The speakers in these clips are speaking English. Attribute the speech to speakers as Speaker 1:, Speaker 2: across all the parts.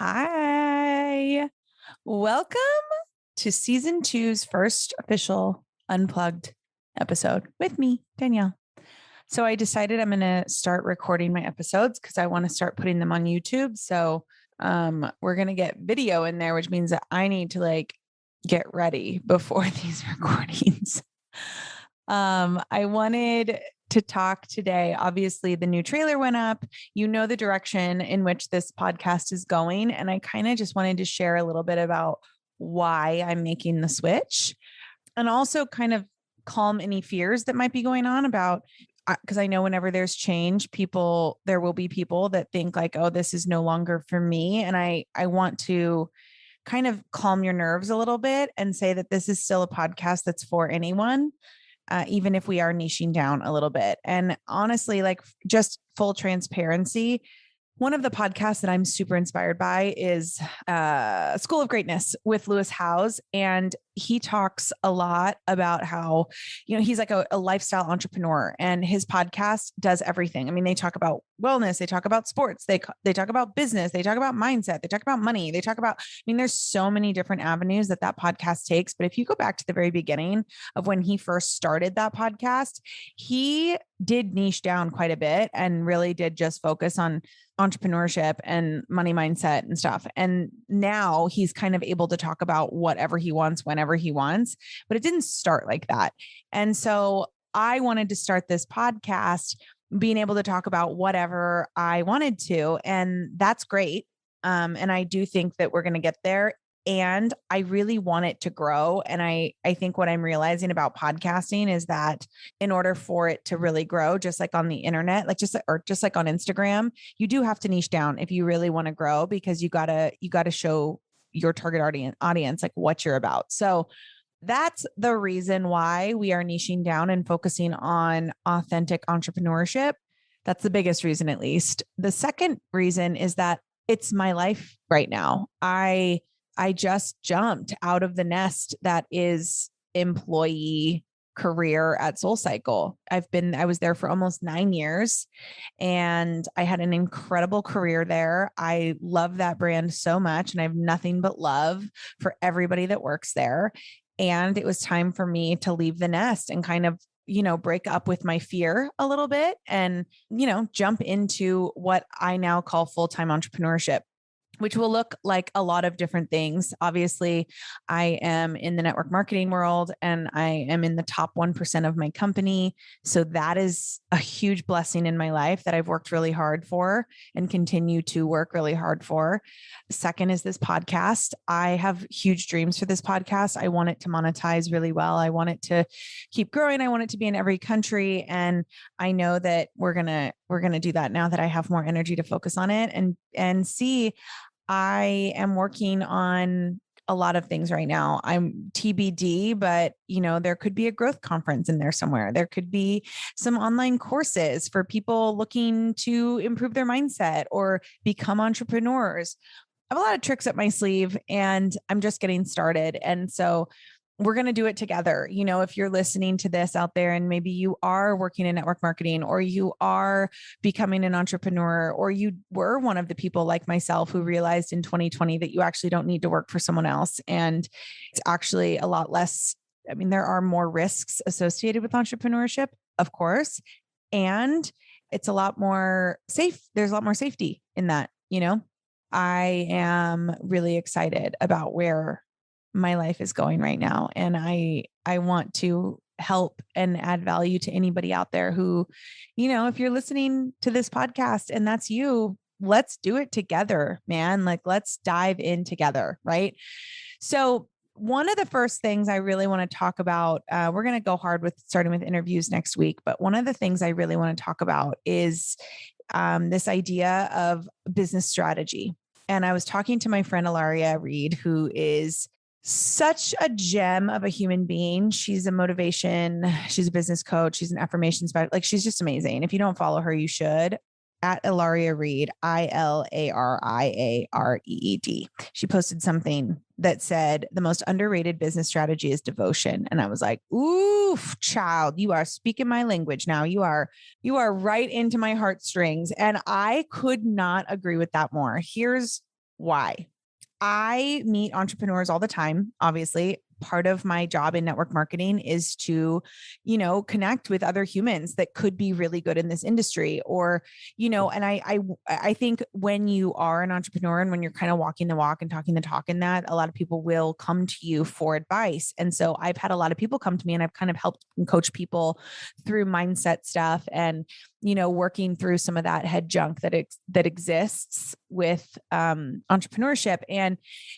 Speaker 1: Hi. Welcome to season two's first official Unplugged episode with me, Danielle. So I decided I'm going to start recording my episodes because I want to start putting them on YouTube. So we're going to get video in there, which means that I need to get ready before these recordings. I wanted to talk today. Obviously, the new trailer went up. You know the direction in which this podcast is going. And I kind of just wanted to share a little bit about why I'm making the switch and also kind of calm any fears that might be going on about, because I know whenever there's change, there will be people that think like, oh, this is no longer for me. And I want to kind of calm your nerves a little bit and say that this is still a podcast that's for anyone. Even if we are niching down a little bit. And honestly, just full transparency, one of the podcasts that I'm super inspired by is School of Greatness with Lewis Howes. And he talks a lot about how, he's like a lifestyle entrepreneur and his podcast does everything. I mean, they talk about wellness, they talk about sports, they talk about business, they talk about mindset, they talk about money, there's so many different avenues that podcast takes. But if you go back to the very beginning of when he first started that podcast, he did niche down quite a bit and really did just focus on entrepreneurship and money mindset and stuff. And now he's kind of able to talk about whatever he wants, whenever he wants, but it didn't start like that. And so I wanted to start this podcast being able to talk about whatever I wanted to. And that's great. And I do think that we're going to get there. And I really want it to grow. And I think what I'm realizing about podcasting is that in order for it to really grow, just like on the internet, just like on Instagram, you do have to niche down if you really want to grow, because you gotta show your target audience like what you're about. So that's the reason why we are niching down and focusing on authentic entrepreneurship. That's the biggest reason, at least. The second reason is that it's my life right now. I just jumped out of the nest that is employee career at SoulCycle. I was there for almost 9 years and I had an incredible career there. I love that brand so much and I have nothing but love for everybody that works there. And it was time for me to leave the nest and kind of, break up with my fear a little bit and, jump into what I now call full-time entrepreneurship, which will look like a lot of different things. Obviously, I am in the network marketing world and I am in the top 1% of my company. So that is a huge blessing in my life that I've worked really hard for and continue to work really hard for. Second is this podcast. I have huge dreams for this podcast. I want it to monetize really well. I want it to keep growing. I want it to be in every country. And I know that we're going to do that now that I have more energy to focus on it and see. I am working on a lot of things right now. I'm TBD, but there could be a growth conference in there somewhere. There could be some online courses for people looking to improve their mindset or become entrepreneurs. I have a lot of tricks up my sleeve and I'm just getting started. And so we're going to do it together. If you're listening to this out there and maybe you are working in network marketing or you are becoming an entrepreneur or you were one of the people like myself who realized in 2020 that you actually don't need to work for someone else. And it's actually a lot less. I mean, there are more risks associated with entrepreneurship, of course, and it's a lot more safe. There's a lot more safety in that, I am really excited about where my life is going right now. And I want to help and add value to anybody out there who, if you're listening to this podcast and that's you, let's do it together, man. Let's dive in together. Right. So one of the first things I really want to talk about, we're going to go hard with starting with interviews next week. But one of the things I really want to talk about is this idea of business strategy. And I was talking to my friend, Ilaria Reed, who is such a gem of a human being. She's a motivation. She's a business coach. She's an affirmation specialist. She's just amazing. If you don't follow her, you should. At Ilaria Reed, ILARIAREED. She posted something that said the most underrated business strategy is devotion. And I was like, oof, child, you are speaking my language now. You are right into my heartstrings. And I could not agree with that more. Here's Why? I meet entrepreneurs all the time. Obviously, part of my job in network marketing is to, connect with other humans that could be really good in this industry, or, and I think when you are an entrepreneur and when you're kind of walking the walk and talking the talk in that, a lot of people will come to you for advice. And so I've had a lot of people come to me, and I've kind of helped and coach people through mindset stuff and, working through some of that head junk that exists with entrepreneurship. And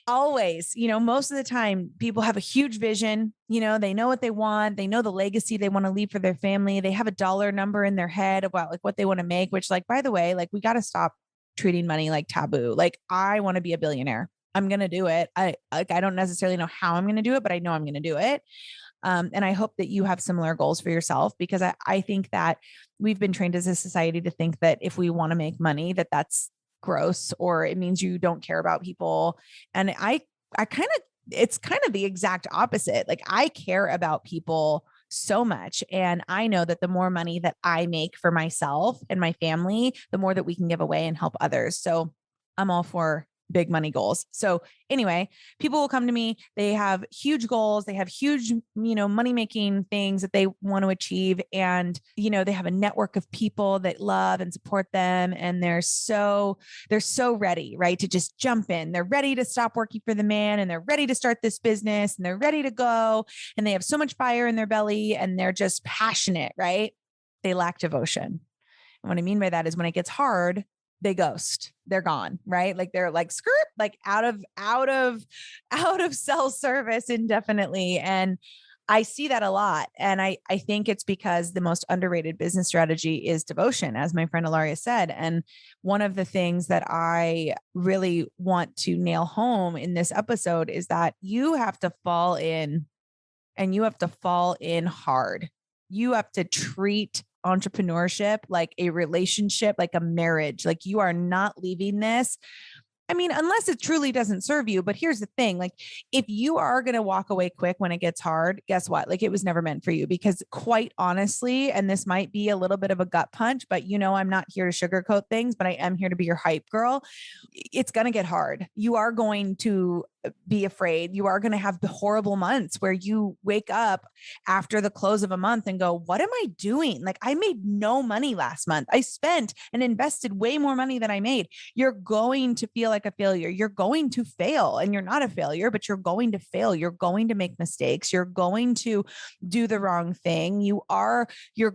Speaker 1: always, most of the time people have a huge vision, they know what they want, they know the legacy they want to leave for their family, they have a dollar number in their head about like what they want to make, which, like, by the way, like, we got to stop treating money like taboo. Like, I want to be a billionaire. I'm going to do it. I don't necessarily know how I'm going to do it, but I know I'm going to do it. And I hope that you have similar goals for yourself, because I think that we've been trained as a society to think that if we want to make money, that's gross, or it means you don't care about people. And it's kind of the exact opposite. Like, I care about people so much. And I know that the more money that I make for myself and my family, the more that we can give away and help others. So I'm all for big money goals. So anyway, people will come to me, they have huge goals, they have huge, money making things that they want to achieve. And, they have a network of people that love and support them. And they're so ready, right, to just jump in. They're ready to stop working for the man, and they're ready to start this business, and they're ready to go. And they have so much fire in their belly, and they're just passionate, right? They lack devotion. And what I mean by that is when it gets hard, they ghost, they're gone, right? Like, they're like skirt, like out of cell service indefinitely. And I see that a lot. And I think it's because the most underrated business strategy is devotion, as my friend Ilaria said. And one of the things that I really want to nail home in this episode is that you have to fall in, and you have to fall in hard. You have to treat entrepreneurship like a relationship, like a marriage. Like, you are not leaving this. I mean, unless it truly doesn't serve you. But here's the thing, like, if you are going to walk away quick when it gets hard, guess what? Like, it was never meant for you, because quite honestly, and this might be a little bit of a gut punch, but I'm not here to sugarcoat things, but I am here to be your hype girl. It's going to get hard. You are going to be afraid. You are going to have the horrible months where you wake up after the close of a month and go, what am I doing? Like, I made no money last month. I spent and invested way more money than I made. You're going to feel like a failure. You're going to fail, and you're not a failure, but you're going to fail. You're going to make mistakes. You're going to do the wrong thing. You're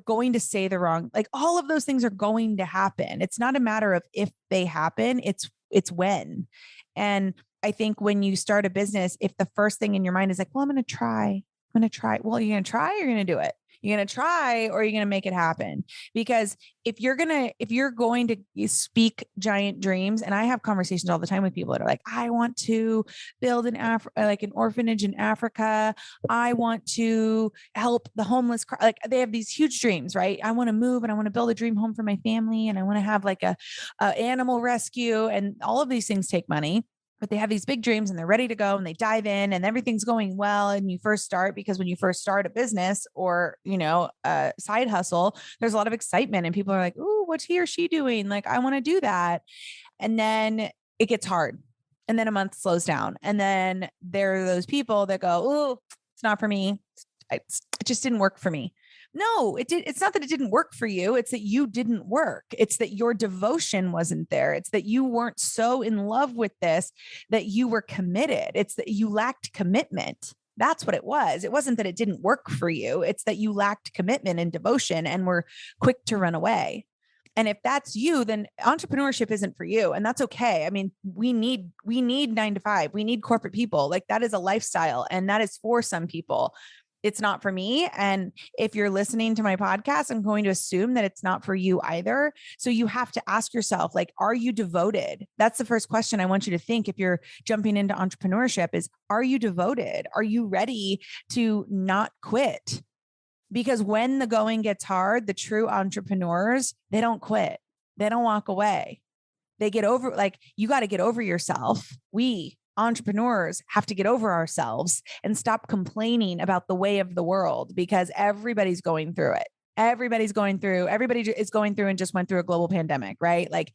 Speaker 1: going to say the wrong, like, all of those things are going to happen. It's not a matter of if they happen, it's when. And I think when you start a business, if the first thing in your mind is like, well, I'm going to try. Well, you're going to try, or you're going to do it. You're going to try, or you're going to make it happen. Because if you're going to speak giant dreams, and I have conversations all the time with people that are like, I want to build an orphanage in Africa. I want to help the homeless. Like, they have these huge dreams, right? I want to move, and I want to build a dream home for my family. And I want to have like a animal rescue, and all of these things take money. But they have these big dreams, and they're ready to go, and they dive in, and everything's going well. And you first start, because when you first start a business or, a side hustle, there's a lot of excitement, and people are like, ooh, what's he or she doing? Like, I want to do that. And then it gets hard. And then a month slows down. And then there are those people that go, ooh, it's not for me. It just didn't work for me. No, it did. It's not that it didn't work for you. It's that you didn't work. It's that your devotion wasn't there. It's that you weren't so in love with this that you were committed. It's that you lacked commitment. That's what it was. It wasn't that it didn't work for you. It's that you lacked commitment and devotion and were quick to run away. And if that's you, then entrepreneurship isn't for you. And that's okay. I mean, we need 9 to 5. We need corporate people. Like, that is a lifestyle, and that is for some people. It's not for me. And if you're listening to my podcast, I'm going to assume that it's not for you either. So you have to ask yourself, like, are you devoted? That's the first question I want you to think if you're jumping into entrepreneurship is, are you devoted? Are you ready to not quit? Because when the going gets hard, the true entrepreneurs, they don't quit. They don't walk away. They get over, like, you got to get over yourself. We entrepreneurs have to get over ourselves and stop complaining about the way of the world, because everybody's going through it. Everybody is going through and just went through a global pandemic, right? Like,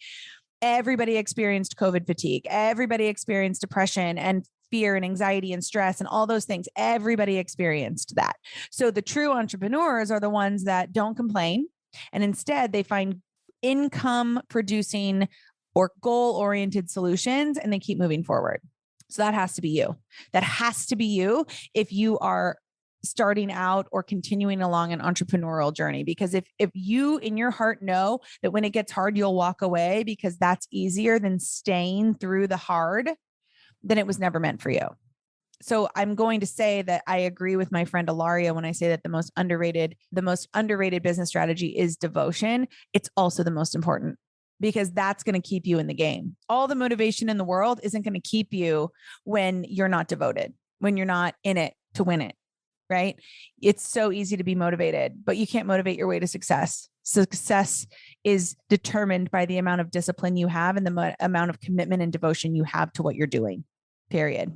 Speaker 1: Everybody experienced COVID fatigue. Everybody experienced depression and fear and anxiety and stress and all those things. Everybody experienced that. So the true entrepreneurs are the ones that don't complain, and instead they find income producing or goal oriented solutions, and they keep moving forward. So that has to be you. That has to be you if you are starting out or continuing along an entrepreneurial journey. Because if you in your heart know that when it gets hard, you'll walk away because that's easier than staying through the hard, then it was never meant for you. So I'm going to say that I agree with my friend Ilaria when I say that the most underrated business strategy is devotion. It's also the most important, because that's going to keep you in the game. All the motivation in the world isn't going to keep you when you're not devoted, when you're not in it to win it. Right? It's so easy to be motivated, but you can't motivate your way to success. Success is determined by the amount of discipline you have and the amount of commitment and devotion you have to what you're doing, period.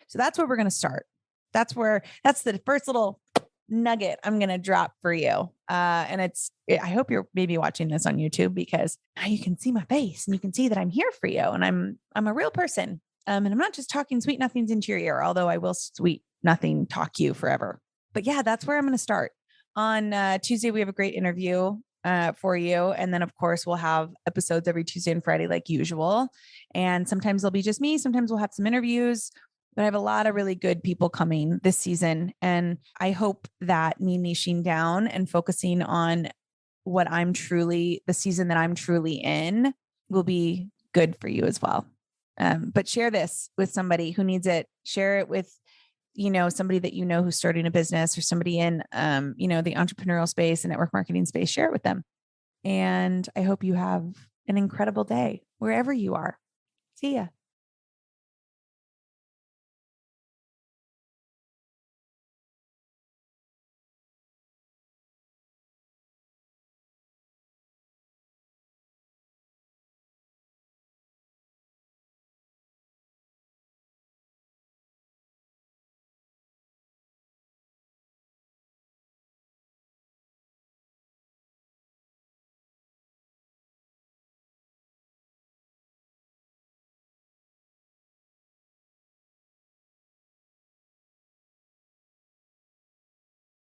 Speaker 1: So that's where we're going to start. That's the first little nugget I'm going to drop for you. And I hope you're maybe watching this on YouTube, because now you can see my face and you can see that I'm here for you. And I'm a real person. And I'm not just talking sweet nothings into your ear, although I will sweet nothing talk you forever. But yeah, that's where I'm going to start. On Tuesday, we have a great interview for you. And then of course we'll have episodes every Tuesday and Friday, like usual. And sometimes they'll be just me. Sometimes we'll have some interviews, but I have a lot of really good people coming this season. And I hope that me niching down and focusing on the season that I'm truly in will be good for you as well. But share this with somebody who needs it. Share it with, somebody that who's starting a business, or somebody in, the entrepreneurial space and network marketing space. Share it with them. And I hope you have an incredible day wherever you are. See ya.